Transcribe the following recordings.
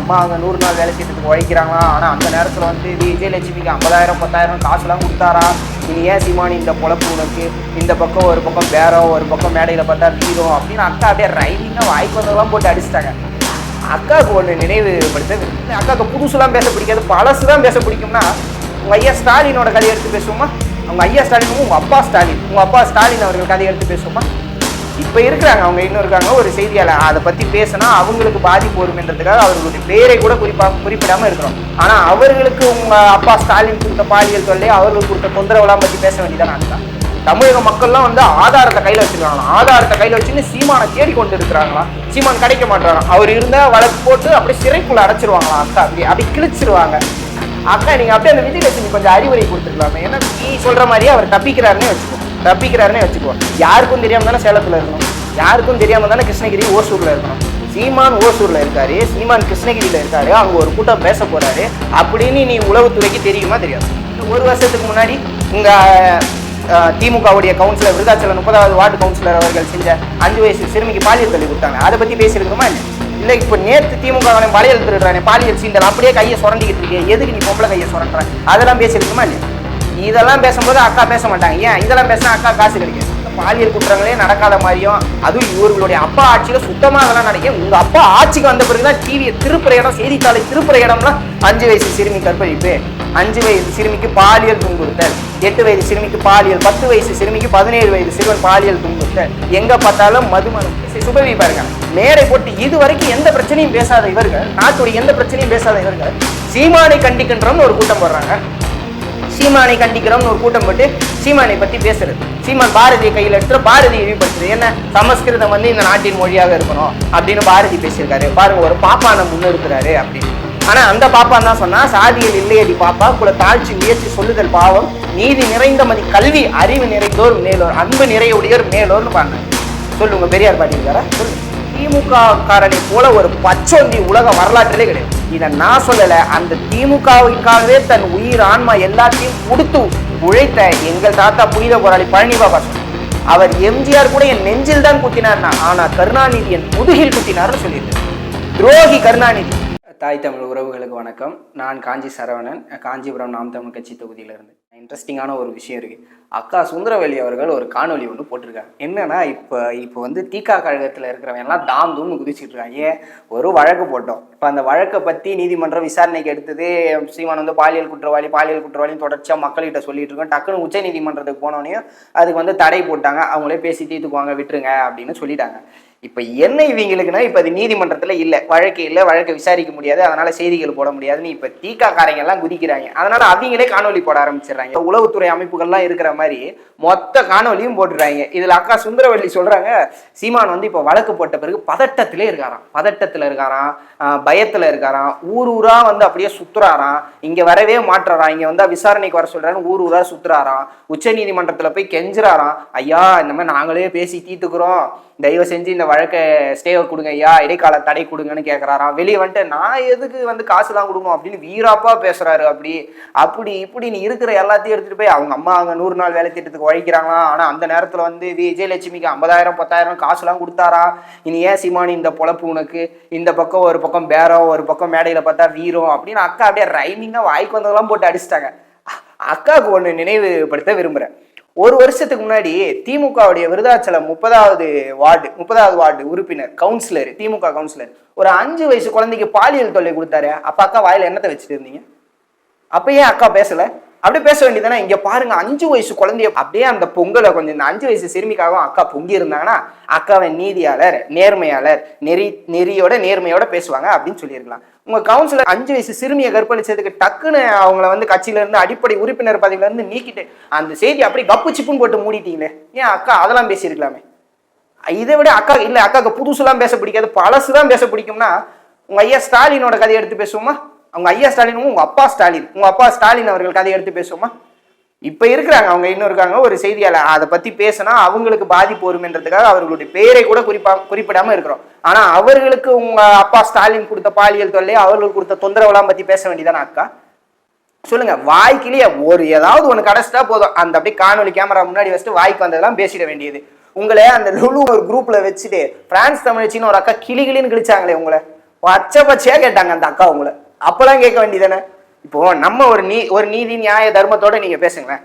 அம்மா அங்கே 100 நாள் வேலை செய்யறதுக்கு உழைக்கிறாங்களா, ஆனால் அந்த நேரத்தில் வந்து விஜயலட்சுமிக்கு 50,000 10,000 காசுலாம் கொடுத்தாரா, இனி ஏன் சீமானி இந்த பொழப்பு உனக்கு, இந்த பக்கம் ஒரு பக்கம் பேரம், ஒரு பக்கம் மேடையில் பார்த்தா வீரம் அப்படின்னு அக்கா அப்படியே ரைடிங்காக வாய்க்கு வந்ததெல்லாம் போட்டு அடிச்சிட்டாங்க. அக்காவுக்கு ஒன்று நினைவுபடுத்த, அக்காவுக்கு புதுசுலாம் பேச பிடிக்காது, பழசு தான் பேச பிடிக்கும்னா உங்கள் ஐயா ஸ்டாலினோட கதையை எடுத்து பேசுவோமா, உங்கள் ஐயா ஸ்டாலினும் உங்கள் அப்பா ஸ்டாலின், உங்கள் அப்பா ஸ்டாலின் அவர்கள் கதையை எடுத்து பேசுவோமா. இப்போ இருக்கிறாங்க அவங்க இன்னும் இருக்காங்க ஒரு செய்தியாளர், அதை பற்றி பேசினா அவங்களுக்கு பாதிப்பு வரும்ன்றதுக்காக அவர்களுடைய பேரை கூட குறிப்பிடாமல் இருக்கிறோம். ஆனால் அவர்களுக்கு உங்கள் அப்பா ஸ்டாலின் கொடுத்த பாலியல் தொல்லை, அவர்களுக்கு கொடுத்த தொந்தரவுலாம் பற்றி பேச வேண்டியதான் அதுதான். தமிழக மக்கள்லாம் வந்து ஆதாரத்தை கையில் வச்சுருக்காங்களாம், ஆதாரத்தை கையில் வச்சுன்னு சீமானை தேடி கொண்டு இருக்கிறாங்களாம். சீமான் கிடைக்க மாட்டாராம், அவர் இருந்தால் வழக்கு போட்டு அப்படியே சிறைக்குள்ளே அடைச்சிருவாங்களாம். அக்கா அப்படி கிழிச்சிருவாங்க. அக்கா நீங்கள் அப்படியே அந்த விஜயலட்சுமி கொஞ்சம் அறிவுரை கொடுத்துருக்கலாமே, ஏன்னா நீ சொல்கிற மாதிரியே அவர் தப்பிக்கிறாருன்னே வச்சுக்கோ. யாருக்கும் தெரியாமல் தானே சேலத்தில் இருக்கணும், யாருக்கும் தெரியாமல் தானே கிருஷ்ணகிரி ஓசூரில் இருக்கணும். சீமான் ஓசூரில் இருக்காரு, சீமான் கிருஷ்ணகிரியில் இருக்காரு, அங்கே ஒரு கூட்டம் பேச போகிறாரு அப்படின்னு நீ உளவுத்துறைக்கு தெரியுமா தெரியாது? ஒரு வருஷத்துக்கு முன்னாடி உங்கள் திமுகவுடைய கவுன்சிலர் விருதாச்சலம் 30வது வார்டு கவுன்சிலர் அவர்கள் செஞ்ச 5 வயசு சிறுமிக்கு பாலியல் தொல்லை கொடுத்தாங்க, அதை பற்றி பேசியிருக்கோமா இல்லை? இப்போ நேற்று திமுக பாலியல் திருடுறானே, பாலியல் சீண்டல் அப்படியே கையை சுரண்டிக்கிட்டு இருக்கே, எதுக்கு நீ பொம்பளை கையை சுரண்ட, அதெல்லாம் பேசியிருக்குமா இல்லையா? இதெல்லாம் பேசும்போது அக்கா பேச மாட்டாங்க. ஏன் இதெல்லாம் பேசினா அக்கா காசு கிடைக்கும். பாலியல் குற்றங்களே நடக்காத மாதிரியும், அதுவும் இவர்களுடைய அப்பா ஆட்சியில் சுத்தமாக அதெல்லாம் நடக்கும். உங்கள் அப்பா ஆட்சிக்கு வந்த பிறகுதான் டிவியை திருப்புற இடம், செய்தித்தாளை திருப்புற இடம்லாம் 5 வயசு சிறுமி கற்பழிப்பு, 5 வயது சிறுமிக்கு பாலியல் துன்புறுத்தல், 8 வயது சிறுமிக்கு பாலியல், 10 வயசு சிறுமிக்கு 17 வயது சிறுவன் பாலியல் துன்புறுத்தல், எங்க பார்த்தாலும் மதுமணம் சுபவி பாருங்க. மேடை போட்டு இதுவரைக்கும் எந்த பிரச்சனையும் பேசாத இவர்கள், நாட்டுடைய எந்த பிரச்சனையும் பேசாத இவர்கள் சீமானை கண்டிக்கின்றோம்னு ஒரு கூட்டம் போடுறாங்க. சீமானை கண்டிக்கிறோம்னு ஒரு கூட்டம் போட்டு சீமானை பத்தி பேசுறது, சீமான் பாரதியை கையில் எடுத்து பாரதியை இழிவுபடுத்துறது. என்ன சமஸ்கிருதம் வந்து இந்த நாட்டின் மொழியாக இருக்கணும் அப்படின்னு பாரதி பேசியிருக்காரு பாருங்க, ஒரு பாப்பானை முன்னிறுத்துறாரு அப்படின்னு. ஆனா அந்த பாப்பான் தான் சொன்னா, சாதியில் இல்லையடி பாப்பா குல தாழ்ச்சி முயற்சி சொல்லுதல் பாவம், நீதி நிறைந்த மதி கல்வி அறிவு நிறைந்தோர் மேலோர், அன்பு நிறையுடையோர் மேலோர்னு பாருங்க. சொல்லுங்க, பெரியார் பாட்டி இருக்காரா? சொல்லுங்க. திமுக காரனை போல ஒரு பச்சொந்தி உலக வரலாற்றிலே கிடையாது. இதை நான் சொல்லல, அந்த திமுகவுக்காகவே தன் உயிர் ஆன்மா எல்லாத்தையும் கொடுத்து உழைத்த எங்கள் தாத்தா புனித போராளி பழனி பாபா சொன்னார். அவர் எம்ஜிஆர் கூட என் நெஞ்சில் தான் குத்தினார்னா, ஆனா கருணாநிதி என் முதுகில் குத்தினார்னு சொல்லியிருக்காரு. துரோகி கருணாநிதி. தாய் தமிழ் உறவுகளுக்கு வணக்கம். நான் காஞ்சி சரவணன், காஞ்சிபுரம் நாம் தமிழ் கட்சி தொகுதியிலிருந்து. இன்ட்ரெஸ்டிங்கான ஒரு விஷயம் இருக்குது. அக்கா சுந்தரவல்லி அவர்கள் ஒரு காணொலி ஒன்று போட்டிருக்காங்க. என்னன்னா, இப்போ வந்து தீகா கழகத்தில் இருக்கிறவங்க எல்லாம் தாம் தூம்னு குதிச்சுட்டு இருக்காங்க. ஏன் ஒரு வழக்கு போட்டோம். இப்போ அந்த வழக்கை பற்றி நீதிமன்றம் விசாரணைக்கு எடுத்தது, சீமான் வந்து பாலியல் குற்றவாளின்னு தொடர்ச்சியாக மக்கள்கிட்ட சொல்லிட்டு இருக்கோம். டக்குன்னு உச்ச நீதிமன்றத்துக்கு போனோடனே அதுக்கு வந்து தடை போட்டாங்க. அவங்களே பேசி தீர்த்துக்குவாங்க, விட்டுருங்க அப்படின்னு சொல்லிட்டாங்க. இப்போ என்ன இவங்களுக்குன்னா, இப்போ அது நீதிமன்றத்தில் இல்லை, வழக்கை விசாரிக்க முடியாது, அதனால செய்திகள் போட முடியாதுன்னு இப்போ தீகா காரங்க எல்லாம் குதிக்கிறாங்க. அதனால அவங்களே காணொலி போட ஆரம்பிச்சிடுறாங்க. உளவுத்துறை அமைப்புகள்லாம் இருக்கிற மாதிரி மொத்த காணொலியும் போட்டுறாங்க. இதுல அக்கா சுந்தரவல்லி சொல்றாங்க, சீமான் வந்து இப்போ வழக்கு போட்ட பிறகு பதட்டத்துல இருக்காராம், பயத்துல இருக்காராம், ஊரா வந்து அப்படியே சுத்துறாராம், இங்க வரவே மாட்டுறாராம், இங்க வந்தா விசாரணைக்கு வர சொல்றான்னு ஊரா சுத்துறாராம், உச்ச நீதிமன்றத்துல போய் கெஞ்சுறாராம், ஐயா இந்த மாதிரி நாங்களே பேசி தீர்த்துக்கிறோம், தயவு செஞ்சு இந்த வழக்கை ஸ்டேவை கொடுங்க ஐயா, இடைக்கால தடை கொடுங்கன்னு கேட்குறாராம். வெளியே வந்துட்டு நான் எதுக்கு வந்து காசுலாம் கொடுக்கணும் அப்படின்னு வீராப்பா பேசுறாரு. அப்படி இப்படின்னு இருக்கிற எல்லாத்தையும் எடுத்துட்டு போய் அவங்க அம்மா அங்கே 100 நாள் வேலை திட்டத்துக்கு உழைக்கிறாங்களா, ஆனால் அந்த நேரத்தில் வந்து விஜயலட்சுமிக்கு 50,000 10,000 காசுலாம் கொடுத்தாரா, இனி ஏன் சீமானி இந்த பொழப்பு உனக்கு, இந்த பக்கம் ஒரு பக்கம் பேரம், ஒரு பக்கம் மேடையில் பார்த்தா வீரம் அப்படின்னு அக்கா அப்படியே ரைமிங்காக வாய்க்கு வந்ததெல்லாம் போட்டு அடிச்சிட்டாங்க. அக்காவுக்கு ஒன்று நினைவுபடுத்த விரும்புகிறேன். ஒரு வருஷத்துக்கு முன்னாடி திமுகவுடைய விருதாச்சலம் 30வது வார்டு உறுப்பினர் கவுன்சிலர், திமுக கவுன்சிலர் ஒரு 5 வயசு குழந்தைக்கு பாலியல் தொல்லை கொடுத்தாரு. அப்ப அக்கா வாயில என்னத்தை வச்சுட்டு இருந்தீங்க? அப்ப ஏன் அக்கா பேசல? அப்படியே பேச வேண்டியதானே? இங்க பாருங்க, 5 வயசு குழந்தைய அப்படியே அந்த பொங்கலை கொஞ்சம் இந்த 5 வயசு சிறுமிக்காகவும் அக்கா பொங்கி இருந்தாங்கன்னா, அக்காவை நீதியாளர், நேர்மையாளர், நெறியோட நேர்மையோட பேசுவாங்க அப்படின்னு சொல்லியிருக்கலாம். உங்க கவுன்சிலர் 5 வயசு சிறுமியை கற்பழிச்சதுக்கு டக்குன்னு அவங்கள வந்து கட்சியில இருந்து அடிப்படை உறுப்பினர் பதவியில இருந்து நீக்கிட்டு அந்த செய்தி அப்படி கப்பு சிப்புன்னு போட்டு மூடிட்டீங்களே, ஏன் அக்கா அதெல்லாம் பேசியிருக்கலாமே? இதை விட அக்காவுக்கு புதுசுலாம் பேச பிடிக்காது, பழசுதான் பேச பிடிக்கும்னா உங்க ஐயா ஸ்டாலினோட கதையை எடுத்து பேசுவோமா? அவங்க ஐயா ஸ்டாலினும் உங்க அப்பா ஸ்டாலின் அவர்கள் கதையை எடுத்து பேசுவோமா? இப்ப இருக்கிறாங்க அவங்க இன்னும் இருக்காங்க ஒரு செய்தியாளர், அதை பத்தி பேசினா அவங்களுக்கு பாதிப்பு வரும்ன்றதுக்காக அவர்களுடைய பேரை கூட குறிப்பிடாம இருக்கிறோம். ஆனா அவர்களுக்கு உங்க அப்பா ஸ்டாலின் கொடுத்த பாலியல் தொல்லை, அவர்களுக்கு கொடுத்த தொந்தரவுலாம் பத்தி பேச வேண்டியதானே அக்கா? சொல்லுங்க. வாய்க்கிலேயே ஒரு ஏதாவது ஒண்ணு கடைசிட்டா போதும், அந்த அப்படியே காணொலி கேமரா முன்னாடி வச்சுட்டு வாய்க்கு வந்ததெல்லாம் பேசிட வேண்டியது. உங்களை அந்த லுலு ஒரு குரூப்ல வச்சுட்டு பிரான்ஸ் தமிழச்சின்னு ஒரு அக்கா கிளின்னு கிழிச்சாங்களே, பச்சை பச்சையா கேட்டாங்க அந்த அக்கா உங்களை. அப்பெல்லாம் கேட்க வேண்டியதானே? இப்போ நம்ம ஒரு நீதி நியாய தர்மத்தோட நீங்க பேசுங்களேன்.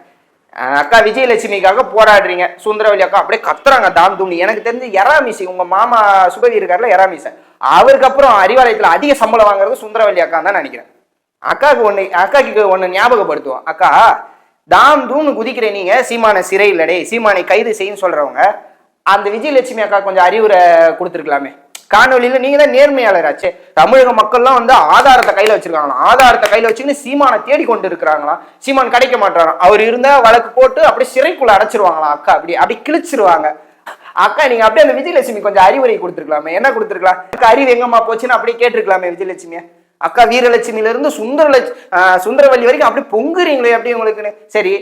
அக்கா விஜயலட்சுமிக்காக போராடுறீங்க, சுந்தரவல்லி அக்கா அப்படியே கத்துறாங்க தாம் தூணி. எனக்கு தெரிஞ்சு எராமிசி, உங்க மாமா சுபவி இருக்காருல எராமிச, அவருக்கு அப்புறம் அறிவாலயத்துல அதிக சம்பளம் வாங்குறது சுந்தரவல்லி அக்கா தான் நினைக்கிறேன். அக்காக்கு ஒண்ணு ஞாபகப்படுத்துவோம். அக்கா தாம் தூணு குதிக்கிற நீங்க சீமான சிறை இல்லடே, சீமானை கைது செய்யும் சொல்றவங்க அந்த விஜயலட்சுமி அக்கா கொஞ்சம் அறிவுரை கொடுத்துருக்கலாமே. காணொலியில நீங்க தான் நேர்மையாளராச்சே. தமிழக மக்கள்லாம் வந்து ஆதாரத்தை கையில வச்சிருக்காங்களாம், ஆதாரத்தை கையில வச்சுன்னு சீமானை தேடி கொண்டு இருக்கிறாங்களாம். சீமான் கிடைக்க மாட்டாராம், அவர் இருந்தா வழக்கு போட்டு அப்படியே சிறைக்குள்ள அடைச்சிருவாங்களாம். அக்கா அப்படி கிழிச்சிருவாங்க. அக்கா நீங்க அப்படியே அந்த விஜயலட்சுமி கொஞ்சம் அறிவுரை கொடுத்துருக்கலாமே. என்ன கொடுத்துருக்கலாம்? அறிவு எங்கம்மா போச்சுன்னு அப்படியே கேட்டிருக்கலாமே விஜயலட்சுமிய. அக்கா வீரலட்சுமியில இருந்து சுந்தரவல்லி வரைக்கும் அப்படி பொங்குறீங்களே அப்படி உங்களுக்குன்னு. சரி,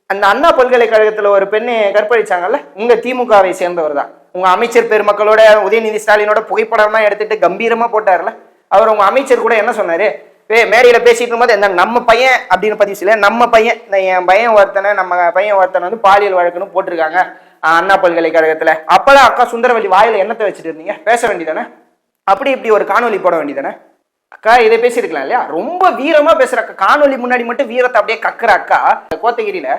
அந்த அண்ணா பல்கலைக்கழகத்துல ஒரு பெண்ணை கற்பழிச்சாங்கல்ல, உங்க திமுகவை சேர்ந்தவர் தான். உங்க அமைச்சர் பெருமக்களோட உதயநிதி ஸ்டாலினோட புகைப்படம்லாம் எடுத்துட்டு கம்பீரமா போட்டார்ல. அவர் உங்க அமைச்சர் கூட என்ன சொன்னாரு? மேடையில பேசிட்டு இருக்கும்போது இந்த நம்ம பையன் அப்படின்னு பதிவு செய்யல, நம்ம பையன், என் பையன் ஒருத்தனை, நம்ம பையன் ஒருத்தனை வந்து பாலியல் வழக்குன்னு போட்டிருக்காங்க அண்ணா பல்கலைக்கழகத்துல. அப்பெல்லாம் அக்கா சுந்தரவல்லி வாயில என்னத்தை வச்சுட்டு இருந்தீங்க? பேச வேண்டியதானே? அப்படி இப்படி ஒரு காணொலி போட வேண்டியதானே? அக்கா இதை பேசியிருக்கலாம் இல்லையா? ரொம்ப வீரமா பேசுற அக்கா, காணொலி முன்னாடி மட்டும் வீரத்தை அப்படியே கக்குற அக்கா கோத்தகிரியில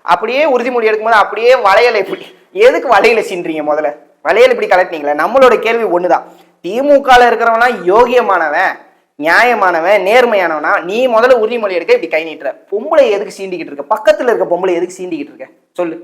அப்படியே உறுதிமொழி எடுக்கும்போது அப்படியே வளையலை இப்படி, எதுக்கு வளையல சீன்றீங்க? முதல்ல வளையல் இப்படி கலட்டினீங்களே. நம்மளோட கேள்வி ஒண்ணுதான், திமுக இருக்கிறவனா யோகியமானவன், நியாயமானவன், நேர்மையானவனா? நீ முதல்ல உறுதிமொழி எடுக்க இப்படி கை நீட்டுற. பொம்பளை எதுக்கு சீண்டிக்கிட்டு இருக்க? பக்கத்துல இருக்க பொம்பளை எதுக்கு சீண்டிக்கிட்டு இருக்க சொல்லு.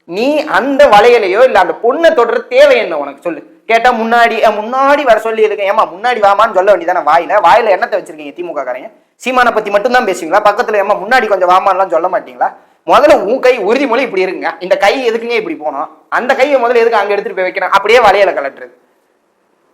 நீ அந்த வளையலையோ இல்ல அந்த பொண்ணை தொடர தேவை என்ன உனக்கு சொல்லு. கேட்டா முன்னாடி வர சொல்லி இருக்கேன். ஏமா முன்னாடி வாமான்னு சொல்ல வேண்டியதானே? வாயில என்னத்தை வச்சிருக்கீங்க திமுக காரங்க? சீமானை பத்தி மட்டும் தான் பேசுவீங்களா? பக்கத்துல ஏமா முன்னாடி கொஞ்சம் வாமான்லாம் சொல்ல மாட்டீங்களா? முதல்ல உன் கை உறுதிமொழி இப்படி இருக்குங்க, இந்த கை எதுக்குங்க இப்படி போனோம்? அந்த கையை முதல்ல எதுக்கு அங்க எடுத்துட்டு போய் வைக்கணும்? அப்படியே வளையல கலட்டுறது.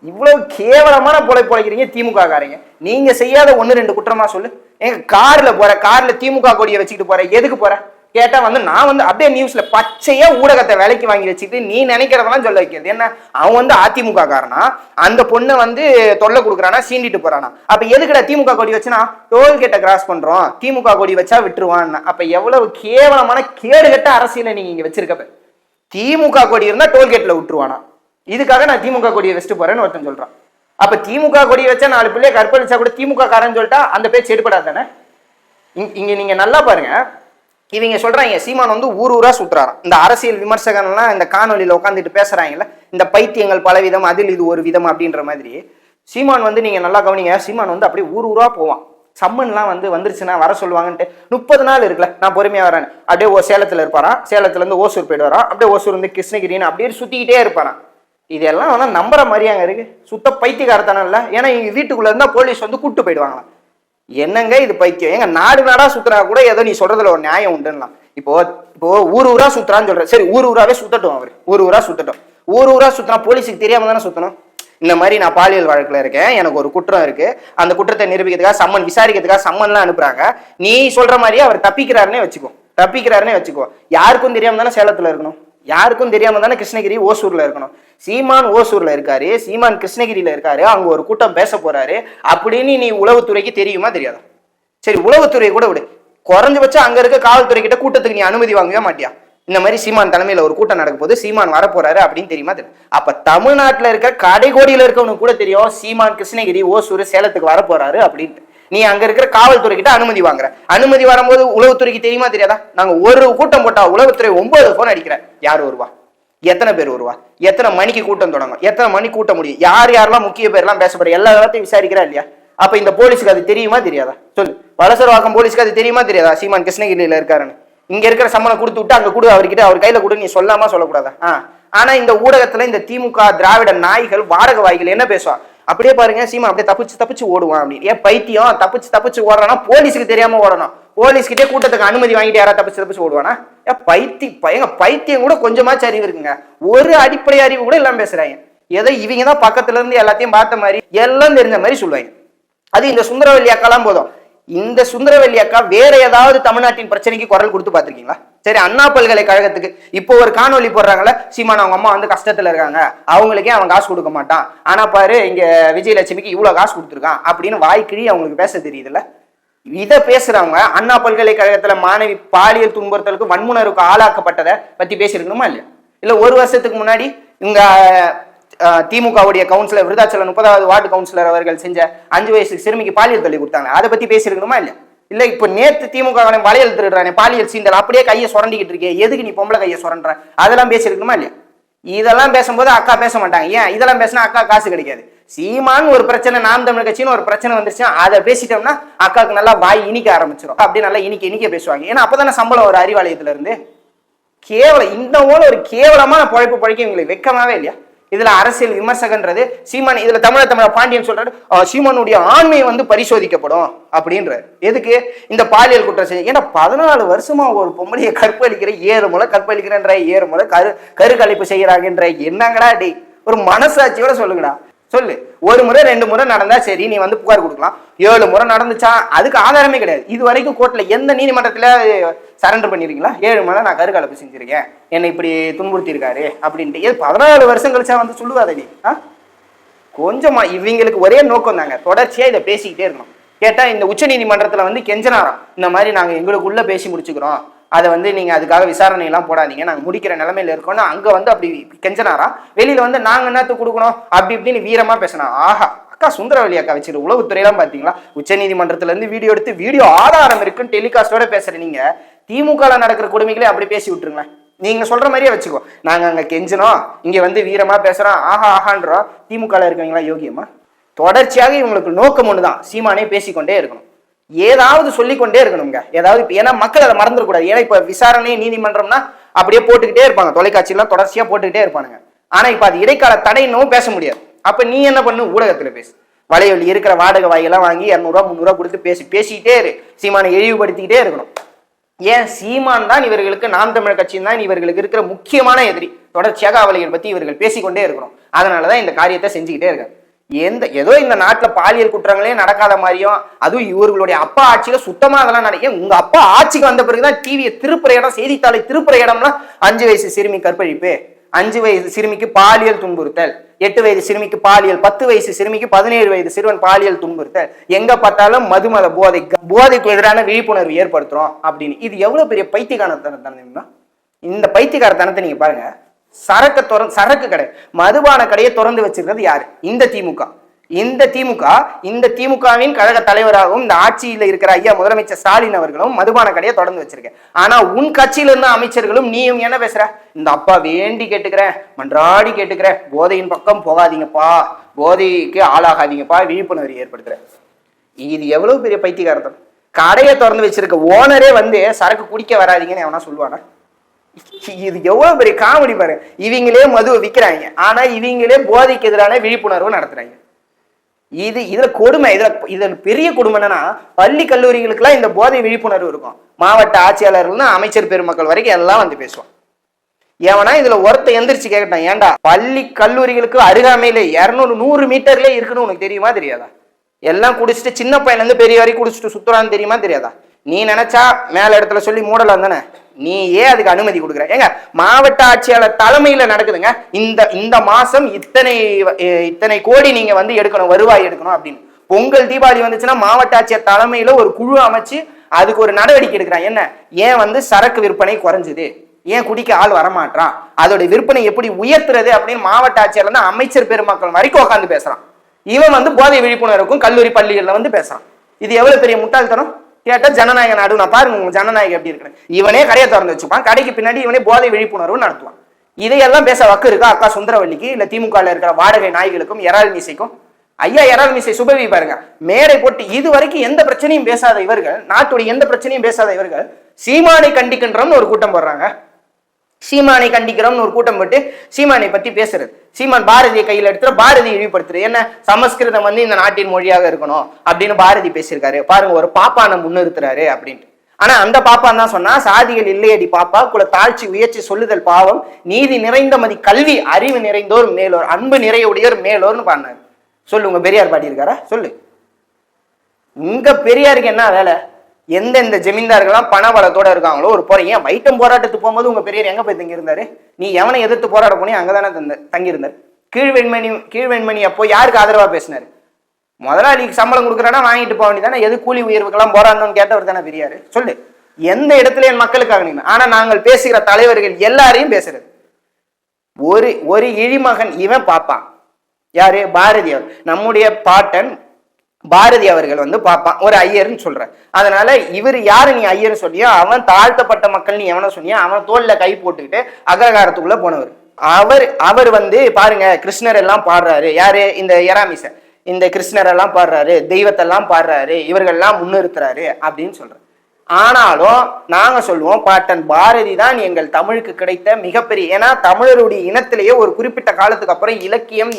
இவ்வளவு கேவலமான பொழைக்கிறீங்க திமுக காரங்க. நீங்க செய்யாத 1-2 குற்றமா சொல்லு. எங்க கார்ல திமுக கொடியை வச்சுக்கிட்டு போற, எதுக்கு போற? கேட்டா வந்து நான் வந்து அப்படியே நியூஸ்ல பச்சையா ஊடகத்தை விலைக்கு வாங்கி வச்சுட்டு நீ நினைக்கிறதெல்லாம் சொல்ல வைக்கிறது என்ன? அவன் வந்து அதிமுக காரனா, அந்த பொண்ணை வந்து தொல்லை கொடுக்குறானா, சீண்டிட்டு போறானா? அப்ப எதுக்குடா திமுக கொடி வச்சுனா டோல்கேட்டை கிராஸ் பண்றோம், திமுக கொடி வச்சா விட்டுருவான்? அப்ப எவ்வளவு கேவலமான கேடுகட்ட அரசியலை நீங்க இங்க வச்சிருக்க. திமுக கொடி இருந்தா டோல்கேட்ல விட்டுருவானா? இதுக்காக நான் திமுக கொடியை வச்சுட்டு போறேன்னு ஒருத்தன் சொல்றான். அப்ப திமுக கொடியை வச்சா 4 பிள்ளைய கற்பழிச்சா கூட திமுக காரன்னு சொல்லிட்டா அந்த பேச்சு எடுப்படாது தானே? இங்க நீங்க நல்லா பாருங்க, இவங்க சொல்றாங்க சீமான் வந்து ஊரா சுத்துறாராம். இந்த அரசியல் விமர்சகன்லாம் இந்த காணொலியில உட்காந்துட்டு பேசுறாங்கல்ல, இந்த பைத்தியங்கள் பலவிதம், அதில் இது ஒரு விதம் அப்படின்ற மாதிரி. சீமான் வந்து நீங்க நல்லா கவனிங்க, சீமான் வந்து அப்படியே ஊரா போவான். சம்மன்லாம் வந்துருச்சுன்னா வர சொல்லுவாங்கன்ட்டு 30 நாள் இருக்குல்ல, நான் பொறுமையா வரேன், அப்படியே சேலத்துல இருப்பாரான், சேலத்துல இருந்து ஓசூர் போயிட்டு வரான், அப்படியே ஓசூர் வந்து கிருஷ்ணகிரின்னு அப்படியே சுத்திக்கிட்டே இருப்பாரான். இதெல்லாம் வேணா நம்புற மாதிரியாங்க இருக்கு? சுத்த பைத்தியக்காரத்தனம் இல்ல? ஏன்னா இங்க வீட்டுக்குள்ள இருந்தா போலீஸ் வந்து கூட்டு போயிடுவாங்களாம். என்னங்க இது பைத்தியம்? எங்க நாடா சுத்துறா கூட ஏதோ நீ சொல்றதுல ஒரு நியாயம் உண்டுலாம். இப்போ ஊரா சுத்துறான்னு சொல்ற, சரி ஊராவே சுத்தட்டும், அவரு ஊரா சுத்தட்டும். ஊரா சுத்தினா போலீஸுக்கு தெரியாம தானே சுத்தணும்? இந்த மாதிரி நான் பாலியல் வழக்குல இருக்கேன், எனக்கு ஒரு குற்றம் இருக்கு, அந்த குற்றத்தை நிரூபிக்கிறதுக்காக சம்மன் விசாரிக்கிறதுக்காக சம்மன்லாம் அனுப்புறாங்க. நீ சொல்ற மாதிரியே அவர் தப்பிக்கிறாருன்னே வச்சுக்கோ. யாருக்கும் தெரியாம தானே சேலத்துல இருக்கணும், யாருக்கும் தெரியாம தானே கிருஷ்ணகிரி ஓசூர்ல இருக்கணும். சீமான் ஓசூர்ல இருக்காரு, சீமான் கிருஷ்ணகிரியில இருக்காரு, அங்க ஒரு கூட்டம் பேச போறாரு அப்படின்னு நீ உளவுத்துறைக்கு தெரியுமா தெரியாதா? சரி உளவுத்துறை கூட விடு, குறைஞ்சபட்சம் அங்க இருக்க காவல்துறை கிட்ட கூட்டத்துக்கு நீ அனுமதி வாங்கவே மாட்டியா? இந்த மாதிரி சீமான் தலைமையில ஒரு கூட்டம் நடக்கும் போது சீமான் வரப்போறாரு அப்படின்னு தெரியுமா தெரியும்? அப்ப தமிழ்நாட்டுல இருக்க கடைகோடியில இருக்கவனுக்கு கூட தெரியும் சீமான் கிருஷ்ணகிரி ஓசூர் சேலத்துக்கு வரப்போறாரு அப்படின்ட்டு. நீ அங்க இருக்கிற காவல்துறை கிட்ட அனுமதி வாங்குற. அனுமதி வரும்போது உளவுத்துறைக்கு தெரியுமா தெரியாதா? நாங்க ஒரு கூட்டம் போட்டா உளவுத்துறை 9 போன் அடிக்கிற. யார் வருவா? எத்தனை பேர் வருவா? எத்தனை மணிக்கு கூட்டம் தொடங்கும்? எத்தனை மணி கூட்ட முடியும்? யாரெல்லாம் முக்கிய பேர்லாம் பேசப்படுற எல்லாத்தையும் விசாரிக்கிறா இல்லையா? அப்ப இந்த போலீஸுக்கு அது தெரியுமா தெரியாதா? சொல்லு. வலசரவாக்கம் போலீஸ்க்கு அது தெரியுமா தெரியாதா சீமான் கிருஷ்ணகிரியில இருக்காருன்னு? இங்க இருக்கிற சம்மனை கொடுத்து விட்டு அங்க கொடு, அவர்கிட்ட அவர் கையில கொடு, நீ சொல்லாம சொல்லக்கூடாதா? ஆனா இந்த ஊடகத்துல இந்த திமுக திராவிட நாய்கள் வாடகை வாய்கள் என்ன பேசுவா? அப்படியே பாருங்க சீமான் அப்படியே தப்பிச்சு ஓடுவான் அப்படின்னு. ஏன் பைத்தியம்? தப்பிச்சு ஓடுறானா போலீஸுக்கு தெரியாம ஓடணும். போலீஸ்கிட்டே கூட்டத்துக்கு அனுமதி வாங்கிட்டு யாரா தப்பிச்சு ஓடுவானா? பைத்தியம் கூட கொஞ்சமாச்சும் அறிவு இருக்குங்க. ஒரு அடிப்படை அறிவு கூட எல்லாம் பேசுறாங்க. ஏதோ இவங்க தான் பக்கத்துல இருந்து எல்லாத்தையும் பார்த்த மாதிரி எல்லாம் தெரிஞ்ச மாதிரி சொல்லுவாங்க. அது இந்த சுந்தரவல்லி அக்காலாம் போதும். இந்த சுந்தரவல்லி அக்கா வேற ஏதாவது தமிழ்நாட்டின் பிரச்சனைக்கு குரல் கொடுத்து பார்த்திருக்கீங்களா? சரி, அண்ணா பல்கலைக்கழகத்துக்கு இப்போ ஒரு காணொலி போடுறாங்கல்ல, சீமான் அவங்க அம்மா வந்து கஷ்டத்துல இருக்காங்க, அவங்களுக்கே அவன் காசு கொடுக்க மாட்டான், ஆனா பாரு இங்க விஜயலட்சுமிக்கு இவ்வளவு காசு கொடுத்துருக்கான் அப்படின்னு வாய்க்கிழி அவங்களுக்கு பேச தெரியுதுல்ல. இதை பேசுறவங்க அண்ணா பல்கலைக்கழகத்துல மாணவி பாலியல் துன்புறுத்தலுக்கு வன்முனருக்கு ஆளாக்கப்பட்டதை பத்தி பேசிருக்கணுமா இல்லையா? இல்ல ஒரு வருஷத்துக்கு முன்னாடி இங்க திமுகவுடைய கவுன்சிலர் விருதாச்சலம் 30வது வார்டு கவுன்சிலர் அவர்கள் செஞ்ச 5 வயசு சிறுமிக்கு பாலியல் தொல்லை கொடுத்தாங்க. அதை பத்தி பேசியிருக்கணுமா இல்ல? இல்ல இப்ப நேத்து திமுக வளையல் திருடுறானே, பாலியல் சீண்டல், அப்படியே கையை சுரண்டிக்கிட்டு இருக்கே, எதுக்கு நீ பொம்பளை கையை சுரண்ட, அதெல்லாம் பேசியிருக்கணுமா இல்லையா? இதெல்லாம் பேசும்போது அக்கா பேச மாட்டாங்க. ஏன்? இதெல்லாம் பேசினா அக்கா காசு கிடைக்காது. சீமான் ஒரு பிரச்சனை, நாம் தமிழ் கட்சின்னு ஒரு பிரச்சனை வந்துருச்சுன்னா அதை பேசிட்டோம்னா அக்காவுக்கு நல்லா வாய் இனிக்க ஆரம்பிச்சிடும். அப்படியே நல்லா இனிக்க பேசுவாங்க. ஏன்னா அப்பதானே சம்பளம் ஒரு அறிவாலயத்துல இருந்து. கேவலம் இந்த ஒரு கேவலமான பழைக்க இவங்களுக்கு வெக்கமாவே இல்லையா? இதுல அரசியல் விமர்சகன்றது சீமான், இதுல தமிழ பாண்டியன் சொல்றாரு சீமானுடைய ஆண்மையை பரிசோதிக்கப்படும் அப்படின்ற. எதுக்கு? இந்த பாலியல் குற்றம் செய்ய. ஏன்னா 14 வருஷமா ஒரு பொம்பளையை கற்பழிக்கிற, 7 முறை கற்பழிக்கிறன்ற, 7 முறை கருக்கலைப்பு செய்யறாங்கன்ற. என்னங்கடா டே, ஒரு மனசாட்சியோட சொல்லுங்கடா. சொல்லு. 1 முறை 2 முறை நடந்தா சரி, நீ புகார் கொடுக்கலாம். 7 முறை நடந்துச்சா அதுக்கு ஆதாரமே கிடையாது. இது வரைக்கும் கோர்ட்ல எந்த நீதிமன்றத்துல சரண்டர் பண்ணிருக்கீங்களா? 7 முறை நான் கருக்கலைப்பு செஞ்சிருக்கேன், என்னை இப்படி துன்புறுத்தி இருக்காரு அப்படின்ட்டு. 14 வருஷம் கழிச்சா சொல்லுவாதடி. கொஞ்சமா இவங்களுக்கு ஒரே நோக்கம் தாங்க, தொடர்ச்சியா இதை பேசிக்கிட்டே இருக்கணும். கேட்டா இந்த உச்ச நீதிமன்றத்துல கெஞ்சனாராம், இந்த மாதிரி நாங்க எங்களுக்குள்ள பேசி முடிச்சுக்கிறோம், அதை நீங்க அதுக்காக விசாரணை எல்லாம் போடாதீங்க, நாங்க முடிக்கிற நிலைமையில இருக்கோம்னு அங்க அப்படி கெஞ்சனாரா. வெளியில நாங்க என்னத்துக்கு கொடுக்கணும் அப்படி இப்படின்னு வீரமா பேசினா. ஆஹா, அக்கா சுந்தரவல்லி அக்கா வச்சிரு உளவுத்துறையெல்லாம் பாத்தீங்களா? உச்ச நீதிமன்றத்துல இருந்து வீடியோ எடுத்து வீடியோ ஆதாரம் இருக்குன்னு டெலிகாஸ்டோட பேசுற நீங்க திமுக நடக்கிற கொடுமைகளே அப்படி பேசி விட்டுருங்க. நீங்க சொல்ற மாதிரியே வச்சுக்கோ, நாங்க அங்க கெஞ்சனோம், இங்க வீரமா பேசுறோம், ஆஹா ஆஹான்றோம். திமுக இருக்கீங்களா யோகியமா? தொடர்ச்சியாக இவங்களுக்கு நோக்கம் ஒண்ணுதான், சீமானே பேசிக்கொண்டே இருக்கணும், ஏதாவது சொல்லிக்கொண்டே இருக்கணுங்க. ஏதாவது, ஏன்னா மக்கள் அதை மறந்துடக்கூடாது. ஏன்னா இப்ப விசாரணை நீதிமன்றம்னா அப்படியே போட்டுக்கிட்டே இருப்பாங்க, தொலைக்காட்சியெல்லாம் தொடர்ச்சியா போட்டுக்கிட்டே இருப்பானுங்க. ஆனா இப்ப அது இடைக்கால தடைன்னும் பேச முடியாது. அப்ப நீ என்ன பண்ணு, ஊடகத்துல பேசு. வலையொலி இருக்கிற வாடகை வாயெல்லாம் வாங்கி 200 ரூபா 300 ரூபா கொடுத்து பேசிக்கிட்டே இரு. சீமானை இழிவுபடுத்திக்கிட்டே இருக்கணும். ஏன்? சீமான் தான் இவர்களுக்கு, நாம் தமிழர் கட்சியின் தான் இவர்களுக்கு இருக்கிற முக்கியமான எதிரி. தொடர்ச்சியாக அவளைகள் பத்தி இவர்கள் பேசிக்கொண்டே இருக்கணும். அதனாலதான் இந்த காரியத்தை செஞ்சுக்கிட்டே இருக்காங்க. ஏதோ இந்த நாட்டுல பாலியல் குற்றங்களே நடக்காத மாதிரியும், அதுவும் இவர்களுடைய அப்பா ஆட்சியில சுத்தமா அதெல்லாம் நடக்கும். உங்க அப்பா ஆட்சிக்கு வந்த பிறகுதான் டிவியை திருப்புற இடம், செய்தித்தாளை திருப்புற இடம்னா 5 வயசு சிறுமி கற்பழிப்பு, 5 வயது சிறுமிக்கு பாலியல் துன்புறுத்தல், 8 வயது சிறுமிக்கு பாலியல், 10 வயசு சிறுமிக்கு 17 வயது சிறுவன் பாலியல் துன்புறுத்தல், எங்க பார்த்தாலும் மதுமத போதைக்கு எதிரான விழிப்புணர்வு ஏற்படுத்துறோம் அப்படின்னு. இது எவ்வளவு பெரிய பைத்தியக்காரத்தனம். இந்த பைத்தியக்காரத்தனத்தை நீங்க பாருங்க. சரக்கு கடை, மதுபான கடையை திறந்து வச்சிருக்கிறது யாரு? இந்த திமுக. இந்த திமுகவின் கழக தலைவராகவும் இந்த ஆட்சியில இருக்கிற ஐயா முதலமைச்சர் ஸ்டாலின் அவர்களும் மதுபான கடையை தொடர்ந்து வச்சிருக்கேன். ஆனா உன் கட்சியில இருந்த அமைச்சர்களும் நீயும் என்ன பேசுற? இந்த அப்பா வேண்டி கேட்டுக்கிறேன், மன்றாடி கேட்டுக்கிறேன், போதையின் பக்கம் போகாதீங்கப்பா, போதைக்கு ஆளாகாதீங்கப்பா, விழிப்புணர்வு ஏற்படுத்துற. இது எவ்வளவு பெரிய பைத்தியக்காரத்தனம். கடையை திறந்து வச்சிருக்க ஓனரே சரக்கு குடிக்க வராதீங்கன்னு எவனா சொல்லுவானா? இது எவ்வளவு பெரிய காமெடி பாரு. இவங்களே மதுவை விற்கிறாங்க, ஆனா இவங்களே போதைக்கு எதிரான விழிப்புணர்வு நடத்துறாங்க. இதுல கொடுமை. இதுல பெரிய கொடுமை என்னன்னா, பள்ளி கல்லூரிகளுக்கு எல்லாம் இந்த போதை விழிப்புணர்வு இருக்கும். மாவட்ட ஆட்சியாளர்கள், அமைச்சர் பெருமக்கள் வரைக்கும் எல்லாம் பேசுவான். ஏவனா இதுல ஒருத்த எந்திரிச்சு கேட்டான், ஏன்டா பள்ளி கல்லூரிகளுக்கு அருகாமையில 200-100 மீட்டர்ல இருக்குன்னு உனக்கு தெரியுமா தெரியாதா? எல்லாம் குடிச்சிட்டு சின்ன பையன்ல இருந்து பெரிய வரைக்கும் குடிச்சிட்டு சுத்துறான்னு தெரியுமா தெரியாதா? நீ நினைச்சா மேல இடத்துல சொல்லி மூடலாம் தானே, நீ ஏன் அதுக்கு அனுமதி கொடுக்குற? ஏங்க, மாவட்ட ஆட்சியாளர் தலைமையில நடக்குதுங்க. இந்த மாசம் இத்தனை கோடி நீங்க எடுக்கணும், வருவாய் எடுக்கணும் அப்படின்னு. பொங்கல் தீபாவளி வந்துச்சுன்னா மாவட்ட ஆட்சியர் தலைமையில ஒரு குழு அமைச்சு அதுக்கு ஒரு நடவடிக்கை எடுக்கிறான். என்ன? ஏன் சரக்கு விற்பனை குறைஞ்சுது, ஏன் குடிக்க ஆள் வரமாட்டான், அதோட விற்பனை எப்படி உயர்த்துறது அப்படின்னு மாவட்ட ஆட்சியர் அமைச்சர் பெருமக்கள் வரைக்கும் உட்காந்து பேசுறான். இவன் போதை விழிப்புணர்வுக்கும் கல்லூரி பள்ளிகள்ல பேசுறான். இது எவ்வளவு பெரிய முட்டாள்தனம். கேட்டா ஜனநாயக நாடு. நான் பாருங்க உங்க ஜனநாயகம் எப்படி இருக்கு. இவனே கடையை திறந்து வச்சுப்பான், கடைக்கு பின்னாடி இவனே போதை விழிப்புணர்வு நடத்துவான். இதையெல்லாம் பேச வக்கு இருக்கா அக்கா சுந்தரவல்லிக்கு, இல்ல திமுக இருக்கிற வாடகை நாய்களுக்கும், எரால் மீசைக்கும்? ஐயா எரால் மீசை சுபவி பாருங்க, மேடை போட்டு இது வரைக்கும் எந்த பிரச்சனையும் பேசாத இவர்கள், நாட்டுடைய எந்த பிரச்சனையும் பேசாத இவர்கள் சீமானை கண்டிக்கின்றோம்னு ஒரு கூட்டம் போடுறாங்க. சீமானை கண்டிக்கிறோம்னு ஒரு கூட்டம் போட்டு சீமானை பத்தி பேசுறது. சீமான் பாரதியை கையில் எடுத்துற, பாரதி இழிவுபடுத்துறது. என்ன? சமஸ்கிருதம் இந்த நாட்டின் மொழியாக இருக்கணும் அப்படின்னு பாரதி பேசியிருக்காரு. பாருங்க, ஒரு பாப்பான முன்னிறுத்துறாரு அப்படின்ட்டு. ஆனா அந்த பாப்பான் தான் சொன்னா, சாதிகள் இல்லையடி பாப்பா, குல தாழ்ச்சி உயர்ச்சி சொல்லுதல் பாவம், நீதி நிறைந்த மதி கல்வி, அறிவு நிறைந்தோர் மேலோர், அன்பு நிறையுடையோர் மேலோர்னு பாடினாரு. சொல்லு, உங்க பெரியார் பாடி இருக்காரா? சொல்லு. உங்க பெரியாருக்கு என்ன வேலை? எந்தெந்த ஜமீன்தார்கள்லாம் பண வளத்தோட இருக்காங்களோ ஒரு ஏன் வைட்டம் போராட்டத்துக்கு போகும்போது உங்க பெரியார் எங்க போய் தங்கி இருந்தாரு? நீ எவனை எதிர்த்து போராட போனி அங்கதானே தங்கியிருந்தாரு. கீழ்வெண்மணி அப்போ யாருக்கு ஆதரவா பேசினாரு? முதலாளிக்கு சம்பளம் கொடுக்குறானா வாங்கிட்டு போக வேண்டியதானே, எது கூலி உயர்வுக்கெல்லாம் போராடணும்னு கேட்டவர் தானே பெரியாரு. சொல்லு, எந்த இடத்துல என் மக்களுக்காக நீங்க. ஆனா நாங்கள் பேசுகிற தலைவர்கள் எல்லாரையும் பேசுறது. ஒரு ஒரு இழிமகன் இவன் பார்ப்பான். யாரு? பாரதியார். நம்முடைய பாட்டன் பாரதி அவர்கள் வந்து பார்ப்பான், ஒரு ஐயர்னு சொல்ற. அதனால இவர் யாரு நீ ஐயர்னு சொன்னியோ, அவன் தாழ்த்தப்பட்ட மக்கள் நீ எவன சொன்னியோ அவன் தோல்ல கை போட்டுக்கிட்டு அககாரத்துக்குள்ள போனவர். அவர் வந்து பாருங்க கிருஷ்ணர் எல்லாம் பாடுறாரு. யாரு? இந்த எராமிச. இந்த கிருஷ்ணர் எல்லாம் பாடுறாரு, தெய்வத்தெல்லாம் பாடுறாரு, இவர்கள்லாம் முன்னிறுத்துறாரு அப்படின்னு சொல்ற. ஆனாலும் நாங்க சொல்லுவோம் பாட்டன் பாரதி தான் எங்கள் தமிழுக்கு கிடைத்த மிகப்பெரிய. ஏன்னா தமிழருடைய இனத்திலேயே ஒரு குறிப்பிட்ட காலத்துக்கு அப்புறம் இலக்கியம்